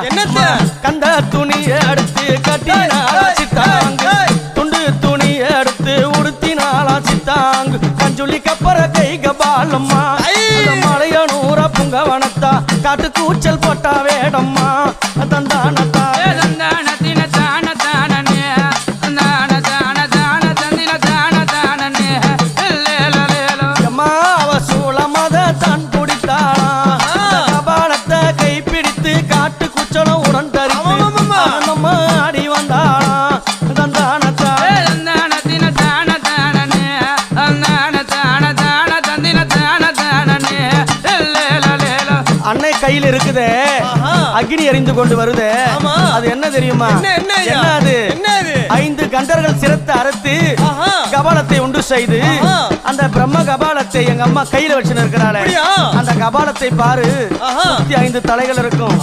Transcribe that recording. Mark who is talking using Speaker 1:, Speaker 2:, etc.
Speaker 1: என்னத்த
Speaker 2: கந்த துணியை எடுத்து கட்டினாலா சித்தாங்கு துண்டு துணியை எடுத்து உடுத்தினாலா சித்தாங்கு கஞ்சுளி கப்பற கை கபாலம்மா மலையனூர புங்கவனத்தா காட்டு கூச்சல் போட்டா வேடம்மா தந்தானத்தா அன்னை கையில் இருக்குதே அக்னி எரிந்து கொண்டு வருதே அது என்ன தெரியுமா என்ன அது 5 கண்டர்கள் சிரத்தை அறுத்து கபாலத்தை உண்டு செய்து அந்த பிரம்ம கபாலத்தை எங்க அம்மா கையில வச்சு இருக்கிறாளே அந்த கபாலத்தை பாரு 5 தலைகள் இருக்கும்